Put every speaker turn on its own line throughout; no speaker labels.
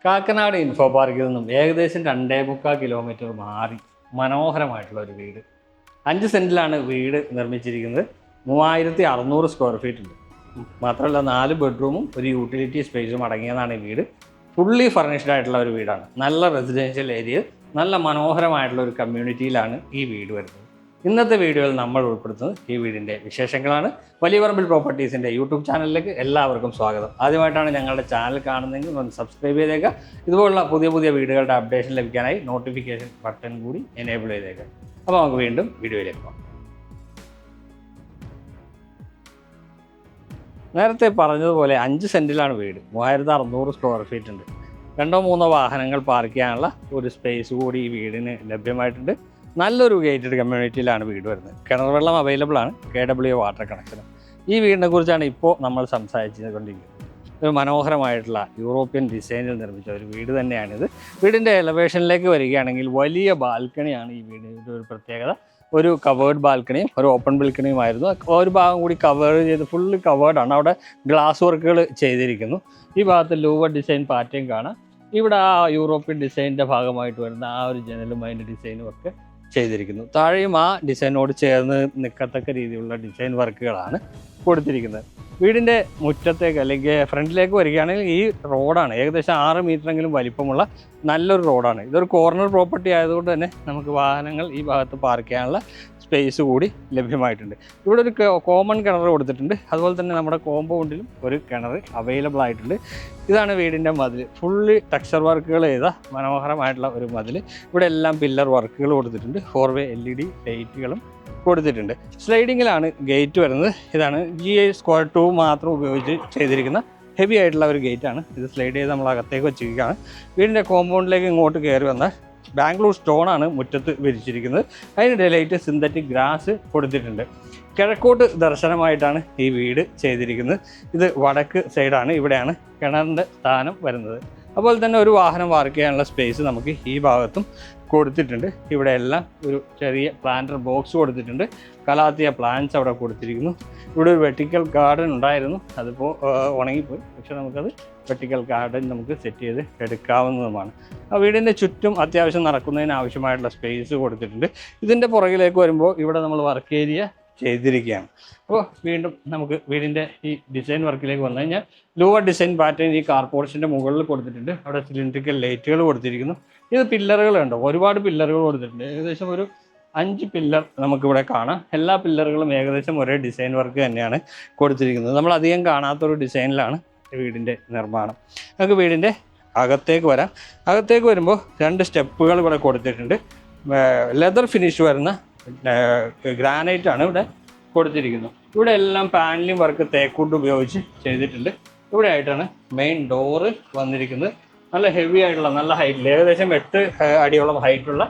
Kakkanad info പാർക്കിൽ നിന്നും ഏകദേശം 2.25 കിലോമീറ്റർ മാറി മനോഹരമായിട്ടുള്ള ഒരു വീട്. 5 സെൻറ്റിലാണ് വീട് നിർമ്മിച്ചിരിക്കുന്നത്. 3600 സ്ക്വയർ ഫീറ്റ് ഉണ്ട്. മാത്രമല്ല 4 ബെഡ്റൂമും ഒരു യൂട്ടിലിറ്റി സ്പേസും അടങ്ങിയതാണ് ഈ വീട്. ഫുള്ളി ഫർണിഷ്ഡ് ആയിട്ടുള്ള ഒരു വീടാണ്. നല്ല റെസിഡൻഷ്യൽ ഏരിയ, നല്ല മനോഹരമായിട്ടുള്ള ഒരു കമ്മ്യൂണിറ്റിയിലാണ് ഈ വീട് വരുന്നത്. ഇന്നത്തെ വീഡിയോയിൽ നമ്മൾ ഉൾപ്പെടുത്തുന്നത് ഈ വീടിൻ്റെ വിശേഷങ്ങളാണ്. വലിയ പറമ്പിൽ പ്രോപ്പർട്ടീസിൻ്റെ യൂട്യൂബ് ചാനലിലേക്ക് എല്ലാവർക്കും സ്വാഗതം. ആദ്യമായിട്ടാണ് ഞങ്ങളുടെ ചാനൽ കാണുന്നതെങ്കിൽ ഒന്ന് സബ്സ്ക്രൈബ് ചെയ്തേക്കുക. ഇതുപോലുള്ള പുതിയ വീഡിയോകളുടെ അപ്ഡേഷൻ ലഭിക്കാനായി നോട്ടിഫിക്കേഷൻ ബട്ടൺ കൂടി എനേബിൾ ചെയ്തേക്കുക. അപ്പോൾ നമുക്ക് വീണ്ടും വീഡിയോയിലേക്ക് പോകാം. നേരത്തെ പറഞ്ഞതുപോലെ 5 സെൻറ്റിലാണ് വീട്. 3600 സ്ക്വയർ ഫീറ്റ് ഉണ്ട്. 2-3 വാഹനങ്ങൾ പാർക്ക് ചെയ്യാനുള്ള ഒരു സ്പേസ് കൂടി ഈ വീടിന് ലഭ്യമായിട്ടുണ്ട്. നല്ലൊരു ഗേറ്റഡ് കമ്മ്യൂണിറ്റിയിലാണ് വീട് വരുന്നത്. കിണർ വെള്ളം അവൈലബിൾ ആണ്. KW വാട്ടർ കണക്ഷനും. ഈ വീടിനെ കുറിച്ചാണ് ഇപ്പോൾ നമ്മൾ സംസാരിച്ചുകൊണ്ടിരിക്കുന്നത്. ഒരു മനോഹരമായിട്ടുള്ള യൂറോപ്യൻ ഡിസൈനിൽ നിർമ്മിച്ച ഒരു വീട് തന്നെയാണിത്. വീടിൻ്റെ എലവേഷനിലേക്ക് വരികയാണെങ്കിൽ വലിയ ബാൽക്കണിയാണ് ഈ വീടിൻ്റെ ഒരു പ്രത്യേകത. ഒരു കവേർഡ് ബാൽക്കണിയും ഒരു ഓപ്പൺ ബാൽക്കണിയുമായിരുന്നു. ഒരു ഭാഗം കൂടി കവർ ചെയ്ത് ഫുള്ള് കവേർഡാണ്. അവിടെ ഗ്ലാസ് വർക്കുകൾ ചെയ്തിരിക്കുന്നു. ഈ ഭാഗത്ത് ലൂവർ ഡിസൈൻ പാറ്റേൺ കാണാം. ഇവിടെ ആ യൂറോപ്യൻ ഡിസൈനിൻ്റെ ഭാഗമായിട്ട് വരുന്ന ആ ഒരു ജനലും അതിൻ്റെ ഡിസൈനും ഒക്കെ ചെയ്തിരിക്കുന്നു. താഴെയും ആ ഡിസൈനോട് ചേർന്ന് നിൽക്കത്തക്ക രീതിയിലുള്ള ഡിസൈൻ വർക്കുകളാണ് കൊടുത്തിരിക്കുന്നത്. വീടിൻ്റെ മുറ്റത്തേക്ക് അല്ലെങ്കിൽ ഫ്രണ്ടിലേക്ക് വരികയാണെങ്കിൽ ഈ റോഡാണ് ഏകദേശം 6 മീറ്ററെങ്കിലും വലിപ്പമുള്ള നല്ലൊരു റോഡാണ്. ഇതൊരു കോർണർ പ്രോപ്പർട്ടി ആയതുകൊണ്ട് തന്നെ നമുക്ക് വാഹനങ്ങൾ ഈ ഭാഗത്ത് പാർക്ക് ചെയ്യാനുള്ള സ്പേസ് കൂടി ലഭ്യമായിട്ടുണ്ട്. ഇവിടെ ഒരു കോമൺ കിണർ കൊടുത്തിട്ടുണ്ട്. അതുപോലെ തന്നെ നമ്മുടെ കോമ്പൗണ്ടിലും ഒരു കിണർ അവൈലബിൾ ആയിട്ടുണ്ട്. ഇതാണ് വീടിൻ്റെ മതിൽ. ഫുള്ളി ടെക്സ്ചർ വർക്കുകൾ ചെയ്ത മനോഹരമായിട്ടുള്ള ഒരു മതിൽ. ഇവിടെ എല്ലാം പില്ലർ വർക്കുകൾ കൊടുത്തിട്ടുണ്ട്. 4-way LED ലൈറ്റുകളും കൊടുത്തിട്ടുണ്ട്. സ്ലൈഡിങ്ങിലാണ് ഗേറ്റ് വരുന്നത്. ഇതാണ് GI2 മാത്രം ഉപയോഗിച്ച് ചെയ്തിരിക്കുന്ന ഹെവി ആയിട്ടുള്ള ഒരു ഗേറ്റാണ്. ഇത് സ്ലൈഡ് ചെയ്ത് നമ്മൾ അകത്തേക്ക് വെച്ചിരിക്കുകയാണ്. വീടിൻ്റെ കോമ്പൗണ്ടിലേക്ക് ഇങ്ങോട്ട് കയറി വന്നാൽ ബാംഗ്ലൂർ സ്റ്റോണാണ് മുറ്റത്ത് വിരിച്ചിരിക്കുന്നത്. അതിനിടയിലായിട്ട് സിന്തറ്റിക് ഗ്രാസ് കൊടുത്തിട്ടുണ്ട്. കിഴക്കോട്ട് ദർശനമായിട്ടാണ് ഈ വീട് ചെയ്തിരിക്കുന്നത്. ഇത് വടക്ക് സൈഡാണ്. ഇവിടെയാണ് കിണറിൻ്റെ സ്ഥാനം വരുന്നത്. അതുപോലെ തന്നെ ഒരു വാഹനം പാർക്ക് ചെയ്യാനുള്ള സ്പേസ് നമുക്ക് ഈ ഭാഗത്തും കൊടുത്തിട്ടുണ്ട്. ഇവിടെ എല്ലാം ഒരു ചെറിയ പ്ലാന്റർ ബോക്സ് കൊടുത്തിട്ടുണ്ട്. കലാത്തിയ പ്ലാന്റ്സ് അവിടെ കൊടുത്തിരിക്കുന്നു. ഇവിടെ ഒരു വെർട്ടിക്കൽ ഗാർഡൻ ഉണ്ടായിരുന്നു. അതിപ്പോൾ ഉണങ്ങിപ്പോയി. പക്ഷെ നമുക്കത് വെർട്ടിക്കൽ ഗാർഡൻ നമുക്ക് സെറ്റ് ചെയ്ത് എടുക്കാവുന്നതുമാണ്. ആ വീടിൻ്റെ ചുറ്റും അത്യാവശ്യം നടക്കുന്നതിന് ആവശ്യമായിട്ടുള്ള സ്പേസ് കൊടുത്തിട്ടുണ്ട്. ഇതിൻ്റെ പുറകിലേക്ക് വരുമ്പോൾ ഇവിടെ നമ്മൾ വർക്ക് ഏരിയ ചെയ്തിരിക്കുകയാണ്. അപ്പോൾ വീണ്ടും നമുക്ക് വീടിൻ്റെ ഈ ഡിസൈൻ വർക്കിലേക്ക് വന്നു കഴിഞ്ഞാൽ ലൂവർ ഡിസൈൻ പാറ്റേൺ ഈ കാർ പോർച്ചിൻ്റെ മുകളിൽ കൊടുത്തിട്ടുണ്ട്. അവിടെ സിലിണ്ടറിക്കൽ ലൈറ്റുകൾ കൊടുത്തിരിക്കുന്നു. ഇത് പില്ലറുകളുണ്ട്. ഒരുപാട് പില്ലറുകൾ കൊടുത്തിട്ടുണ്ട്. ഏകദേശം ഒരു 5 പില്ലർ നമുക്കിവിടെ കാണാം. എല്ലാ പില്ലറുകളും ഏകദേശം ഒരേ ഡിസൈൻ വർക്ക് തന്നെയാണ് കൊടുത്തിരിക്കുന്നത്. നമ്മൾ അധികം കാണാത്തൊരു ഡിസൈനിലാണ് വീടിൻ്റെ നിർമ്മാണം. നമുക്ക് വീടിൻ്റെ അകത്തേക്ക് വരാം. അകത്തേക്ക് വരുമ്പോൾ 2 സ്റ്റെപ്പുകൾ ഇവിടെ കൊടുത്തിട്ടുണ്ട്. ലെതർ ഫിനിഷ് വരുന്ന ഗ്രാനൈറ്റ് ആണ് ഇവിടെ കൊടുത്തിരിക്കുന്നത്. ഇവിടെ എല്ലാം പാനലിംഗ് വർക്ക് തേക്കൂട്ട് ഉപയോഗിച്ച് ചെയ്തിട്ടുണ്ട്. ഇവിടെ ആയിട്ടാണ് മെയിൻ ഡോറ് വന്നിരിക്കുന്നത്. നല്ല ഹെവി ആയിട്ടുള്ള നല്ല ഹൈറ്റിൽ ഏകദേശം 8 അടിയോളം ഹൈറ്റുള്ള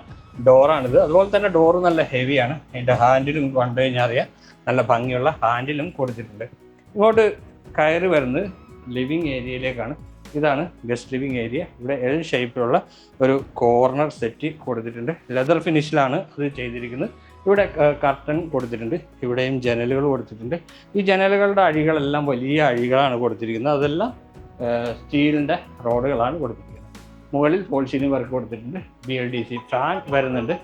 ഡോറാണിത്. അതുപോലെ തന്നെ ഡോറ് നല്ല ഹെവിയാണ്. അതിൻ്റെ ഹാൻഡിലും കണ്ടു കഴിഞ്ഞാൽ അറിയാം നല്ല ഭംഗിയുള്ള ഹാൻഡിലും കൊടുത്തിട്ടുണ്ട്. ഇങ്ങോട്ട് കയറി വരുന്നത് ലിവിങ് ഏരിയയിലേക്കാണ്. ഇതാണ് ഗസ്റ്റ് ലിവിങ് ഏരിയ. ഇവിടെ L ഷേപ്പിലുള്ള ഒരു കോർണർ സെറ്റ് കൊടുത്തിട്ടുണ്ട്. ലെതർ ഫിനിഷിലാണ് അത് ചെയ്തിരിക്കുന്നത്. ഇവിടെ കർട്ടൻ കൊടുത്തിട്ടുണ്ട്. ഇവിടെയും ജനലുകൾ കൊടുത്തിട്ടുണ്ട്. ഈ ജനലുകളുടെ അഴികളെല്ലാം വലിയ അഴികളാണ് കൊടുത്തിരിക്കുന്നത്. അതെല്ലാം സ്റ്റീലിൻ്റെ റോഡുകളാണ് കൊടുത്തിരിക്കുന്നത്. മുകളിൽ ഫോൾ സീലിംഗ് വർക്ക് കൊടുത്തിട്ടുണ്ട്. BLDC ഫാൻ വരുന്നുണ്ട്.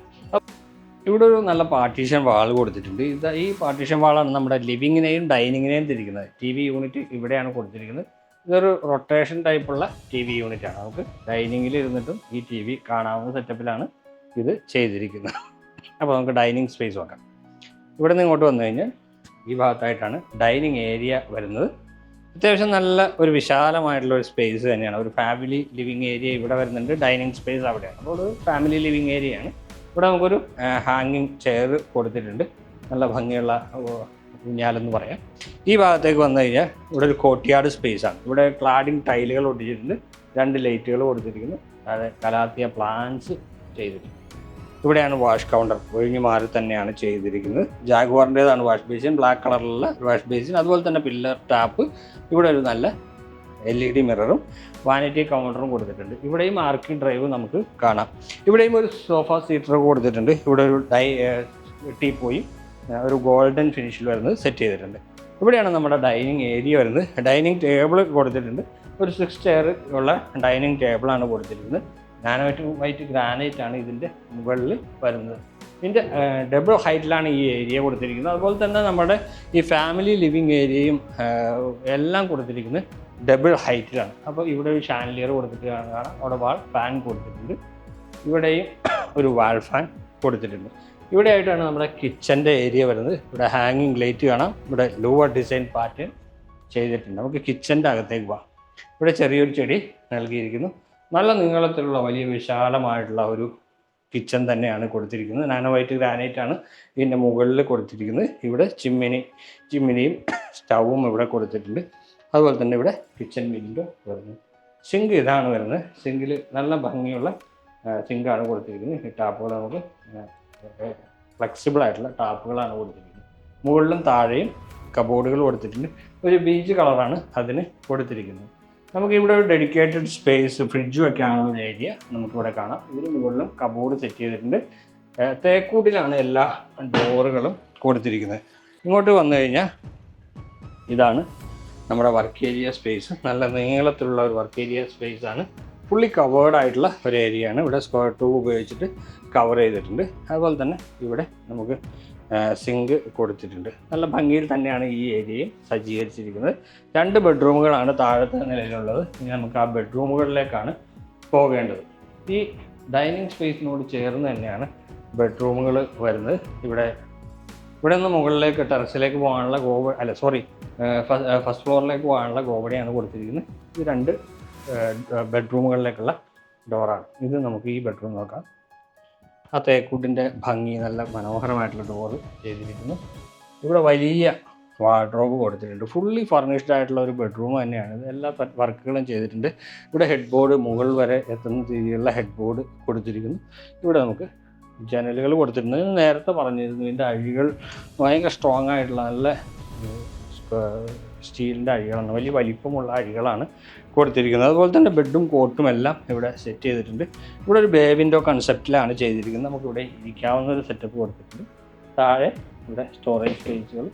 ഇവിടെ ഒരു നല്ല പാർട്ടീഷൻ വാൾ കൊടുത്തിട്ടുണ്ട്. ഈ പാർട്ടീഷൻ വാളാണ് നമ്മുടെ ലിവിങ്ങിനെയും ഡൈനിങ്ങിനെയും തിരിക്കുന്നത്. TV യൂണിറ്റ് ഇവിടെയാണ് കൊടുത്തിരിക്കുന്നത്. ഇതൊരു റൊട്ടേഷൻ ടൈപ്പുള്ള TV യൂണിറ്റാണ്. നമുക്ക് ഡൈനിങ്ങിൽ ഇരുന്നിട്ടും ഈ TV കാണാവുന്ന സെറ്റപ്പിലാണ് ഇത് ചെയ്തിരിക്കുന്നത്. അപ്പോൾ നമുക്ക് ഡൈനിങ് സ്പേസ് നോക്കാം. ഇവിടെ നിന്ന് ഇങ്ങോട്ട് വന്നു കഴിഞ്ഞാൽ ഈ ഭാഗത്തായിട്ടാണ് ഡൈനിങ് ഏരിയ വരുന്നത്. അത്യാവശ്യം നല്ല ഒരു വിശാലമായിട്ടുള്ള ഒരു സ്പേസ് തന്നെയാണ്. ഒരു ഫാമിലി ലിവിങ് ഏരിയ ഇവിടെ വരുന്നുണ്ട്. ഡൈനിങ് സ്പേസ് അവിടെയാണ്. അപ്പോൾ ഒരു ഫാമിലി ലിവിങ് ഏരിയയാണ്. ഇവിടെ നമുക്കൊരു ഹാങ്ങിങ് ചെയർ കൊടുത്തിട്ടുണ്ട്. നല്ല ഭംഗിയുള്ള ഊഞ്ഞാലെന്ന് പറയാം. ഈ ഭാഗത്തേക്ക് വന്നു കഴിഞ്ഞാൽ ഇവിടെ ഒരു കോർട്ട്യാർഡ് സ്പേസാണ്. ഇവിടെ ക്ലാഡിങ് ടൈലുകൾ ഒട്ടിച്ചിട്ടുണ്ട്. 2 ലൈറ്റുകൾ കൊടുത്തിരിക്കുന്നു. അതായത് കലാത്തിയ പ്ലാന്റ്സ് ചെയ്തിട്ടുണ്ട്. ഇവിടെയാണ് വാഷ് കൗണ്ടർ. ഒഴിഞ്ഞു മാറി തന്നെയാണ് ചെയ്തിരിക്കുന്നത്. ജാഗ്വാറിൻ്റേതാണ് വാഷ് ബേസിൻ. ബ്ലാക്ക് കളറിലുള്ള വാഷ് ബേസിൻ. അതുപോലെ തന്നെ പില്ലർ ടാപ്പ്. ഇവിടെ ഒരു നല്ല LED മിററും വാനിറ്റി കൗണ്ടറും കൊടുത്തിട്ടുണ്ട്. ഇവിടെയും ആർക്കി ഡ്രൈവ് നമുക്ക് കാണാം. ഇവിടെയും ഒരു സോഫ സീറ്റർ കൊടുത്തിട്ടുണ്ട്. ഇവിടെ ഒരു ടീപ്പോയും ഒരു ഗോൾഡൻ ഫിനിഷിൽ വരുന്നത് സെറ്റ് ചെയ്തിട്ടുണ്ട്. ഇവിടെയാണ് നമ്മുടെ ഡൈനിങ് ഏരിയ വരുന്നത്. ഡൈനിങ് ടേബിൾ കൊടുത്തിട്ടുണ്ട്. ഒരു 6 ചെയർ ഉള്ള ഡൈനിങ് ടേബിളാണ് കൊടുത്തിരിക്കുന്നത്. വൈറ്റ് ഗ്രാനൈറ്റ് ആണ് ഇതിൻ്റെ മുകളിൽ വരുന്നത്. ഇതിൻ്റെ ഡബിൾ ഹൈറ്റിലാണ് ഈ ഏരിയ കൊടുത്തിരിക്കുന്നത്. അതുപോലെ തന്നെ നമ്മുടെ ഈ ഫാമിലി ലിവിങ് ഏരിയയും എല്ലാം കൊടുത്തിരിക്കുന്നത് ഡബിൾ ഹൈറ്റിലാണ്. അപ്പോൾ ഇവിടെ ഒരു ഷാൻലിയർ കൊടുത്തിട്ട് കാണാം, അവിടെ വാൾ ഫാൻ കൊടുത്തിട്ടുണ്ട്. ഇവിടെയും ഒരു വാൾ ഫാൻ കൊടുത്തിട്ടുണ്ട്. ഇവിടെ ആയിട്ടാണ് നമ്മുടെ കിച്ചൻ്റെ ഏരിയ വരുന്നത്. ഇവിടെ ഹാങ്ങിങ് ലൈറ്റ് കാണാം, ഇവിടെ ലൂവർ ഡിസൈൻ പാറ്റേൺ ചെയ്തിട്ടുണ്ട്. നമുക്ക് കിച്ചൻ്റെ അകത്തേക്ക് പോകാം. ഇവിടെ ചെറിയൊരു ചെടി നൽകിയിരിക്കുന്നു. നല്ല നീളത്തിലുള്ള വലിയ വിശാലമായിട്ടുള്ള ഒരു കിച്ചൺ തന്നെയാണ് കൊടുത്തിരിക്കുന്നത്. നാനോ വൈറ്റ് ഗ്രാനൈറ്റ് ആണ് ഇതിൻ്റെ മുകളിൽ കൊടുത്തിരിക്കുന്നത്. ഇവിടെ ചിമ്മിനിയും സ്റ്റൗവും ഇവിടെ കൊടുത്തിട്ടുണ്ട്. അതുപോലെ തന്നെ ഇവിടെ കിച്ചൺ വിൻഡോ വരുന്നു. സിങ്ക് ഇതാണ് വരുന്നത്. സിങ്കിൽ നല്ല ഭംഗിയുള്ള സിങ്കാണ് കൊടുത്തിരിക്കുന്നത്. ഈ ടാപ്പുകൾ നമുക്ക് ഫ്ലെക്സിബിൾ ആയിട്ടുള്ള ടാപ്പുകളാണ് കൊടുത്തിരിക്കുന്നത്. മുകളിലും താഴെയും കബോർഡുകൾ കൊടുത്തിട്ടുണ്ട്. ഒരു ബീച്ച് കളറാണ് അതിന് കൊടുത്തിരിക്കുന്നത്. നമുക്കിവിടെ ഒരു ഡെഡിക്കേറ്റഡ് സ്പേസ് ഫ്രിഡ്ജ് വെക്കാനുള്ള ഏരിയ നമുക്കിവിടെ കാണാം. ഇതിന് മുകളിലും കബോർഡ് സെറ്റ് ചെയ്തിട്ടുണ്ട്. തേക്കൂട്ടിലാണ് എല്ലാ ഡോറുകളും കൊടുത്തിരിക്കുന്നത്. ഇങ്ങോട്ട് വന്നു കഴിഞ്ഞാൽ ഇതാണ് നമ്മുടെ വർക്ക് ഏരിയ സ്പേസ്. നല്ല നീളത്തിലുള്ള ഒരു വർക്ക് ഏരിയ സ്പേസ് ആണ്. ഫുള്ളി കവേർഡ് ആയിട്ടുള്ള ഒരു ഏരിയ ആണ്. ഇവിടെ സ്ക്വയർ ട്യൂബ് ഉപയോഗിച്ചിട്ട് കവർ ചെയ്തിട്ടുണ്ട്. അതുപോലെ തന്നെ ഇവിടെ നമുക്ക് സിങ്ക് കൊടുത്തിട്ടുണ്ട്. നല്ല ഭംഗിയിൽ തന്നെയാണ് ഈ ഏരിയയും സജ്ജീകരിച്ചിരിക്കുന്നത്. 2 ബെഡ്റൂമുകളാണ് താഴത്തെ നിലയിലുള്ളത്. ഇനി നമുക്ക് ആ ബെഡ്റൂമുകളിലേക്കാണ് പോകേണ്ടത്. ഈ ഡൈനിങ് സ്പേസിനോട് ചേർന്ന് തന്നെയാണ് ബെഡ്റൂമുകൾ വരുന്നത്. ഇവിടെ നിന്ന് മുകളിലേക്ക് ടെറസിലേക്ക് പോകാനുള്ള ഫസ്റ്റ് ഫ്ലോറിലേക്ക് പോകാനുള്ള ഗോവടിയാണ് കൊടുത്തിരിക്കുന്നത്. ഇത് 2 ബെഡ്റൂമുകളിലേക്കുള്ള ഡോറാണ്. ഇത് നമുക്ക് ഈ ബെഡ്റൂം നോക്കാം. ആ തേക്കൂട്ടിൻ്റെ ഭംഗി, നല്ല മനോഹരമായിട്ടുള്ള ഡോറ് ചെയ്തിരിക്കുന്നു. ഇവിടെ വലിയ വാർഡ്രോബ് കൊടുത്തിട്ടുണ്ട്. ഫുള്ളി ഫർണിഷ്ഡ് ആയിട്ടുള്ള ഒരു ബെഡ്റൂം തന്നെയാണ്. എല്ലാ വർക്കുകളും ചെയ്തിട്ടുണ്ട്. ഇവിടെ ഹെഡ് ബോർഡ് മുകൾ വരെ എത്തുന്ന രീതിയിലുള്ള ഹെഡ് ബോർഡ് കൊടുത്തിരിക്കുന്നു. ഇവിടെ നമുക്ക് ജനലുകൾ കൊടുത്തിട്ടുണ്ട്. നേരത്തെ പറഞ്ഞിരുന്നു ഇതിൻ്റെ അഴികൾ ഭയങ്കര സ്ട്രോങ് ആയിട്ടുള്ള നല്ല സ്റ്റീലിൻ്റെ അഴികളാണ്. വലിയ വലിപ്പമുള്ള അഴികളാണ് കൊടുത്തിരിക്കുന്നത്. അതുപോലെ തന്നെ ബെഡും കോട്ടും എല്ലാം ഇവിടെ സെറ്റ് ചെയ്തിട്ടുണ്ട്. ഇവിടെ ഒരു ബേ വിൻഡോ കൺസെപ്റ്റിലാണ് ചെയ്തിരിക്കുന്നത്. നമുക്കിവിടെ ഇരിക്കാവുന്ന ഒരു സെറ്റപ്പ് കൊടുത്തിട്ടുണ്ട്. താഴെ ഇവിടെ സ്റ്റോറേജ് സ്പേസുകൾ,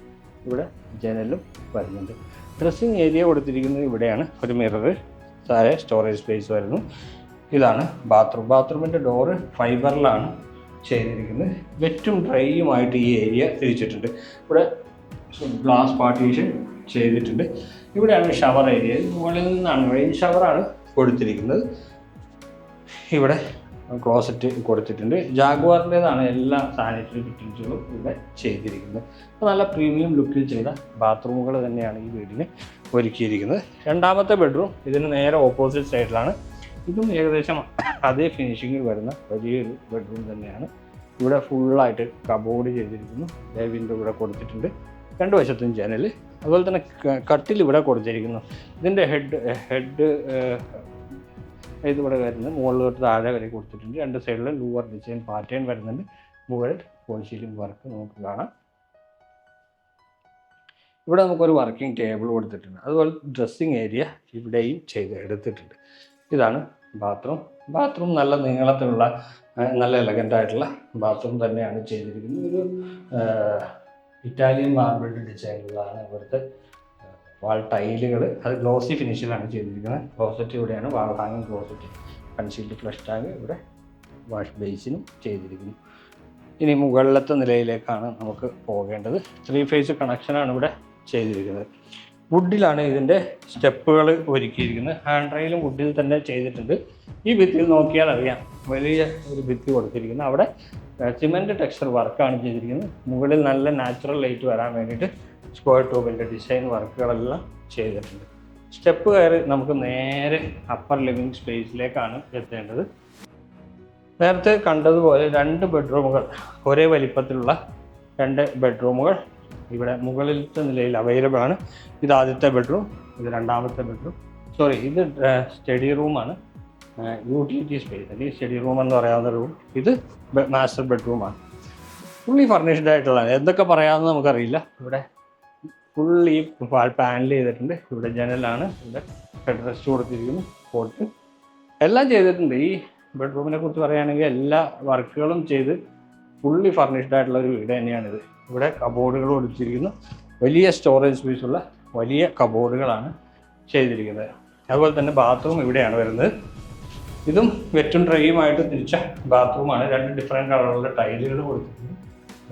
ഇവിടെ ജനലും വരുന്നുണ്ട്. ഡ്രസ്സിങ് ഏരിയ കൊടുത്തിരിക്കുന്നത് ഇവിടെയാണ്. ഒരു മിറർ, താഴെ സ്റ്റോറേജ് സ്പേസ് വരുന്നു. ഇതാണ് ബാത്റൂമിൻ്റെ ഡോറ് ഫൈബറിലാണ് ചെയ്തിരിക്കുന്നത്. വെറ്റും ഡ്രൈയുമായിട്ട് ഈ ഏരിയ തിരിച്ചിട്ടുണ്ട്. ഇവിടെ ഗ്ലാസ് പാർട്ടീഷൻ ചെയ്തിട്ടുണ്ട്. ഇവിടെയാണ് ഷവർ ഏരിയ. മുകളിൽ നിന്നാണ് റെയിൻ ഷവറാണ് കൊടുത്തിരിക്കുന്നത്. ഇവിടെ ക്ലോസറ്റ് കൊടുത്തിട്ടുണ്ട്. ജാഗ്വാറിൻ്റെതാണ് എല്ലാ സാനിറ്ററി ഫിറ്റിങ്സുകളും ഇവിടെ ചെയ്തിരിക്കുന്നത്. അപ്പോൾ നല്ല പ്രീമിയം ലുക്കിൽ ചെയ്ത ബാത്റൂമുകൾ തന്നെയാണ് ഈ വീടിന് ഒരുക്കിയിരിക്കുന്നത്. രണ്ടാമത്തെ ബെഡ്റൂം ഇതിന് നേരെ ഓപ്പോസിറ്റ് സൈഡിലാണ്. ഇതും ഏകദേശം അതേ ഫിനിഷിങ്ങിൽ വരുന്ന വലിയൊരു ബെഡ്റൂം തന്നെയാണ്. ഇവിടെ ഫുള്ളായിട്ട് കബോർഡ് ചെയ്തിരിക്കുന്നു. വിൻഡോ ഇവിടെ കൊടുത്തിട്ടുണ്ട്. 2 വശത്തും ജനൽ. അതുപോലെ തന്നെ കട്ടിൽ ഇവിടെ കൊടുത്തിരിക്കുന്നു. ഇതിൻ്റെ ഹെഡ് ഇതിവിടെ വരുന്നത് മുകളിൽ തൊട്ട് താഴെ വരെ കൊടുത്തിട്ടുണ്ട്. 2 സൈഡിലും ലൂവർ ഡിസൈൻ പാറ്റേൺ വരുന്നുണ്ട്. മുകളിൽ ഫോൾ സീലിംഗ് വർക്ക് നമുക്ക് കാണാം. ഇവിടെ നമുക്കൊരു വർക്കിംഗ് ടേബിൾ കൊടുത്തിട്ടുണ്ട്. അതുപോലെ ഡ്രസ്സിങ് ഏരിയ ഇവിടെയും എടുത്തിട്ടുണ്ട്. ഇതാണ് ബാത്റൂം നല്ല നീളത്തിലുള്ള നല്ല എലഗൻ്റ് ആയിട്ടുള്ള ബാത്റൂം തന്നെയാണ് ചെയ്തിരിക്കുന്നത്. ഒരു ഇറ്റാലിയൻ മാർബിൾഡ് ഡിസൈനിലാണ് ഇവിടുത്തെ വാൾ ടൈലുകൾ. അത് ഗ്ലോസി ഫിനിഷിലാണ് ചെയ്തിരിക്കുന്നത്. ക്ലോസറ്റ് ഇവിടെയാണ്, വാൾ ഹാങ്ങിങ് ക്ലോസറ്റ്, കൺസീൽഡ് ഫ്ലഷ് ടാങ്ക്, ഇവിടെ വാഷ് ബേസിനും ചെയ്തിരിക്കുന്നു. ഇനി മുകളിലത്തെ നിലയിലേക്കാണ് നമുക്ക് പോകേണ്ടത്. 3 ഫേസ് കണക്ഷനാണ് ഇവിടെ ചെയ്തിരിക്കുന്നത്. വുഡിലാണ് ഇതിൻ്റെ സ്റ്റെപ്പുകൾ ഒരുക്കിയിരിക്കുന്നത്. ഹാൻഡ് റെയിലും വുഡിൽ തന്നെ ചെയ്തിട്ടുണ്ട്. ഈ ഭിത്തിയിൽ നോക്കിയാൽ അറിയാം, വലിയ ഒരു ഭിത്തി കൊടുത്തിരിക്കുന്നു. അവിടെ സിമെൻറ്റ് ടെക്സ്ചർ വർക്കാണ് ചെയ്തിരിക്കുന്നത്. മുകളിൽ നല്ല നാച്ചുറൽ ലൈറ്റ് വരാൻ വേണ്ടിയിട്ട് സ്ക്വയർ ട്യൂബിൻ്റെ ഡിസൈൻ വർക്കുകളെല്ലാം ചെയ്തിട്ടുണ്ട്. സ്റ്റെപ്പ് കയറി നമുക്ക് നേരെ അപ്പർ ലിവിങ് സ്പേസിലേക്കാണ് എത്തേണ്ടത്. നേരത്തെ കണ്ടതുപോലെ 2 ബെഡ്റൂമുകൾ, ഒരേ വലിപ്പത്തിലുള്ള 2 ബെഡ്റൂമുകൾ ഇവിടെ മുകളിലത്തെ നിലയിൽ അവൈലബിൾ ആണ്. ഇത് ആദ്യത്തെ ബെഡ്റൂം, ഇത് രണ്ടാമത്തെ ബെഡ്റൂം. ഇത് സ്റ്റഡി റൂമാണ്, യൂട്ടിലിറ്റി സ്പേസ് അല്ലെങ്കിൽ സ്റ്റഡി റൂം എന്ന് പറയാവുന്ന റൂം. ഇത് മാസ്റ്റർ ബെഡ്റൂമാണ്. ഫുള്ളി ഫർണിഷ്ഡ് ആയിട്ടുള്ളതാണ്. എന്തൊക്കെ പറയാമെന്ന് നമുക്കറിയില്ല. ഇവിടെ ഫുള്ളി പാനൽ ചെയ്തിട്ടുണ്ട്. ഇവിടെ ജനലാണ്, ഇവിടെ ഹെഡ് റെസ്റ്റ് കൊടുത്തിരിക്കുന്നു, പോട്ട് എല്ലാം ചെയ്തിട്ടുണ്ട്. ഈ ബെഡ്റൂമിനെ കുറിച്ച് പറയുകയാണെങ്കിൽ എല്ലാ വർക്കുകളും ചെയ്ത് ഫുള്ളി ഫർണിഷ്ഡ് ആയിട്ടുള്ള ഒരു വീട് തന്നെയാണിത്. ഇവിടെ കബോർഡുകൾ കൊടുത്തിരിക്കുന്നു. വലിയ സ്റ്റോറേജ് സ്പേസുള്ള വലിയ കബോർഡുകളാണ് ചെയ്തിരിക്കുന്നത്. അതുപോലെ തന്നെ ബാത്റൂം ഇവിടെയാണ് വരുന്നത്. ഇതും വെറ്റും ഡ്രൈയുമായിട്ട് തിരിച്ച ബാത്റൂമാണ്. 2 ഡിഫറെൻറ്റ് കളറുള്ള ടൈലുകൾ കൊടുത്തിട്ടുണ്ട്.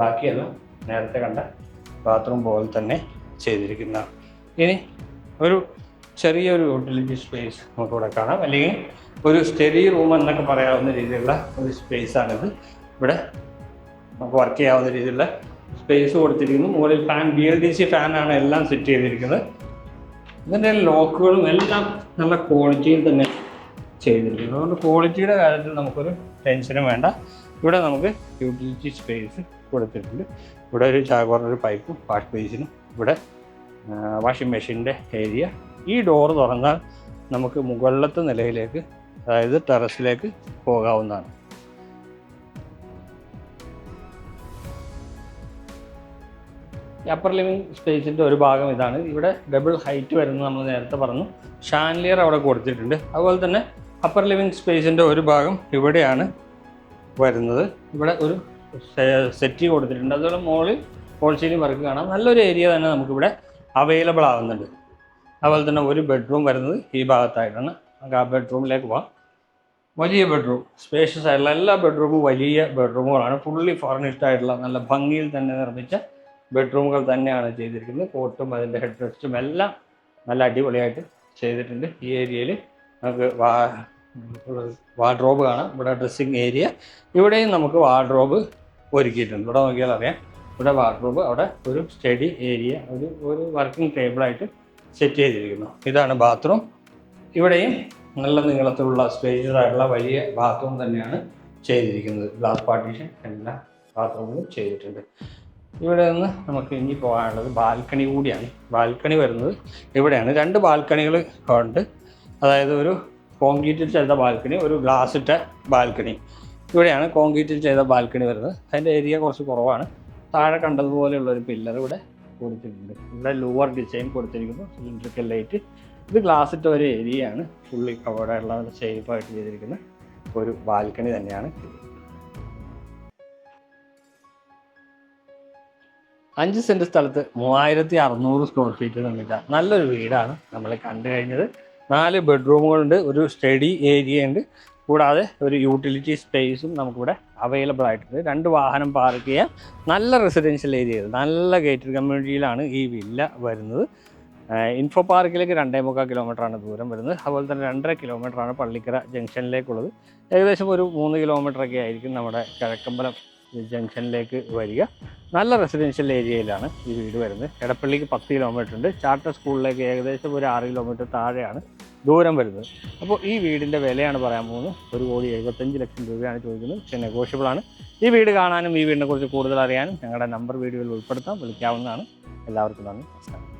ബാക്കിയെല്ലാം നേരത്തെ കണ്ട ബാത്റൂം പോലെ തന്നെ ചെയ്തിരിക്കുന്നതാണ്. ഇനി ഒരു ചെറിയൊരു യൂട്ടിലിറ്റി സ്പേസ് നമുക്കിവിടെ കാണാം, അല്ലെങ്കിൽ ഒരു സ്റ്റഡി റൂം എന്നൊക്കെ പറയാവുന്ന രീതിയിലുള്ള ഒരു സ്പേസാണിത്. ഇവിടെ നമുക്ക് വർക്ക് ചെയ്യാവുന്ന രീതിയിലുള്ള സ്പേസ് കൊടുത്തിരിക്കുന്നു. മുകളിൽ ഫാൻ BLDC ഫാനാണ് എല്ലാം സെറ്റ് ചെയ്തിരിക്കുന്നത്. ഇതിൻ്റെ ലോക്കുകളും എല്ലാം നല്ല ക്വാളിറ്റിയിൽ തന്നെ ചെയ്തിരിക്കുന്നു. അതുകൊണ്ട് ക്വാളിറ്റിയുടെ കാര്യത്തിൽ നമുക്കൊരു ടെൻഷനും വേണ്ട. ഇവിടെ നമുക്ക് യൂട്ടിലിറ്റി സ്പേസ് കൊടുത്തിട്ടുണ്ട്. ഇവിടെ ഒരു ജാഗ്വാറിൻ്റെ ഒരു പൈപ്പും വാഷ് ബേസിനും, ഇവിടെ വാഷിംഗ് മെഷീൻ്റെ ഏരിയ. ഈ ഡോറ് തുറന്നാൽ നമുക്ക് മുകളിലത്തെ നിലയിലേക്ക്, അതായത് ടെറസിലേക്ക് പോകാവുന്നതാണ്. അപ്പർ ലിവിങ് സ്പേസിൻ്റെ ഒരു ഭാഗം ഇതാണ്. ഇവിടെ ഡബിൾ ഹൈറ്റ് വരുന്നത് നമ്മൾ നേരത്തെ പറഞ്ഞു. ഷാൻലിയർ അവിടെ കൊടുത്തിട്ടുണ്ട്. അതുപോലെ തന്നെ അപ്പർ ലിവിങ് സ്പേസിൻ്റെ ഒരു ഭാഗം ഇവിടെയാണ് വരുന്നത്. ഇവിടെ ഒരു സെറ്റി കൊടുത്തിട്ടുണ്ട്. അതുപോലെ മുകളിൽ ഫോൾ സീലിംഗ് വർക്ക് കാണാം. നല്ലൊരു ഏരിയ തന്നെ നമുക്കിവിടെ അവൈലബിൾ ആവുന്നുണ്ട്. അതുപോലെ തന്നെ ഒരു ബെഡ്റൂം വരുന്നത് ഈ ഭാഗത്തായിട്ടാണ്. നമുക്ക് ആ ബെഡ്റൂമിലേക്ക് പോകാം. വലിയ ബെഡ്റൂം, സ്പേഷ്യസ് ആയിട്ടുള്ള എല്ലാ ബെഡ്റൂമും വലിയ ബെഡ്റൂമുകളാണ്. ഫുള്ളി ഫർണിഷ്ഡ് ആയിട്ടുള്ള നല്ല ഭംഗിയിൽ തന്നെ നിർമ്മിച്ച ബെഡ്റൂമുകൾ തന്നെയാണ് ചെയ്തിരിക്കുന്നത്. കോട്ടും അതിൻ്റെ ഹെഡ് റെസ്റ്റും എല്ലാം നല്ല അടിപൊളിയായിട്ട് ചെയ്തിട്ടുണ്ട്. ഈ ഏരിയയിൽ നമുക്ക് വാർഡ്രോബ് കാണാം. ഇവിടെ ഡ്രസ്സിങ് ഏരിയ, ഇവിടെയും നമുക്ക് വാർഡ്രോബ് ഒരുക്കിയിട്ടുണ്ട്. ഇവിടെ നോക്കിയാൽ അറിയാം, ഇവിടെ വാർഡ്രോബ്, അവിടെ ഒരു സ്റ്റഡി ഏരിയ, ഒരു വർക്കിംഗ് ടേബിളായിട്ട് സെറ്റ് ചെയ്തിരിക്കുന്നു. ഇതാണ് ബാത്റൂം. ഇവിടെയും നല്ല നീളത്തിലുള്ള സ്പേഷ്യസ് ആയിട്ടുള്ള വലിയ ബാത്റൂം തന്നെയാണ് ചെയ്തിരിക്കുന്നത്. ഗ്ലാസ് പാർട്ടീഷൻ എല്ലാ ബാത്റൂമിലും ചെയ്തിട്ടുണ്ട്. ഇവിടെ നിന്ന് നമുക്ക് ഇനി പോകാനുള്ളത് ബാൽക്കണി കൂടിയാണ്. ബാൽക്കണി വരുന്നത് ഇവിടെയാണ്. 2 ബാൽക്കണികൾ ഉണ്ട്. അതായത് ഒരു കോൺക്രീറ്റിൽ ചെയ്ത ബാൽക്കണി, ഒരു ഗ്ലാസ് ഇട്ട ബാൽക്കണി. ഇവിടെയാണ് കോൺക്രീറ്റിൽ ചെയ്ത ബാൽക്കണി വരുന്നത്. അതിൻ്റെ ഏരിയ കുറച്ച് കുറവാണ്. താഴെ കണ്ടതുപോലെയുള്ള ഒരു പില്ലർ ഇവിടെ കൊടുത്തിട്ടുണ്ട്. ഇവിടെ ലൂവർ ഡിസൈൻ കൊടുത്തിരിക്കുന്നു, സിലിണ്ടറിക്കൽ ലൈറ്റ്. ഇത് ഗ്ലാസ് ഇട്ട ഒരു ഏരിയയാണ്. ഫുള്ളി കവേർഡായിട്ടുള്ള സേഫായിട്ട് ചെയ്തിരിക്കുന്ന ഒരു ബാൽക്കണി തന്നെയാണ്. 5 സെൻറ്റ് സ്ഥലത്ത് 3600 സ്ക്വയർ ഫീറ്റ് നിർമ്മിച്ച നല്ലൊരു വീടാണ് നമ്മൾ കണ്ടു കഴിഞ്ഞത്. 4 ബെഡ്റൂമുകളുണ്ട്, ഒരു സ്റ്റഡി ഏരിയ ഉണ്ട്, കൂടാതെ ഒരു യൂട്ടിലിറ്റി സ്പേസും നമുക്കിവിടെ അവൈലബിൾ ആയിട്ടുണ്ട്. 2 വാഹനം പാർക്ക് ചെയ്യാൻ നല്ല റെസിഡൻഷ്യൽ ഏരിയ, നല്ല ഗേറ്റഡ് കമ്മ്യൂണിറ്റിയിലാണ് ഈ വില്ല വരുന്നത്. ഇൻഫോ പാർക്കിലേക്ക് 2.25 കിലോമീറ്ററാണ് ദൂരം വരുന്നത്. അതുപോലെ തന്നെ 2.5 കിലോമീറ്ററാണ് പള്ളിക്കര ജംഗ്ഷനിലേക്കുള്ളത്. ഏകദേശം ഒരു 3 കിലോമീറ്ററൊക്കെ ആയിരിക്കും നമ്മുടെ കിഴക്കമ്പലം ജംഗ്ഷനിലേക്ക് വരിക. നല്ല റെസിഡൻഷ്യൽ ഏരിയയിലാണ് ഈ വീട് വരുന്നത്. എടപ്പള്ളിക്ക് 10 കിലോമീറ്റർ ഉണ്ട്. ചാർട്ടർ സ്കൂളിലേക്ക് ഏകദേശം ഒരു 6 കിലോമീറ്റർ താഴെയാണ് ദൂരം വരുന്നത്. അപ്പോൾ ഈ വീടിൻ്റെ വിലയാണ് പറയാൻ പോകുന്നത്. 1,75,00,000 രൂപയാണ് ചോദിക്കുന്നത്. പക്ഷേ നെഗോഷ്യബിളാണ്. ഈ വീട് കാണാനും ഈ വീടിനെക്കുറിച്ച് കൂടുതൽ അറിയാനും ഞങ്ങളുടെ നമ്പർ വീഡിയോയിൽ ഉൾപ്പെടുത്താം, വിളിക്കാവുന്നതാണ്. എല്ലാവർക്കും നന്ദി, നമസ്കാരം.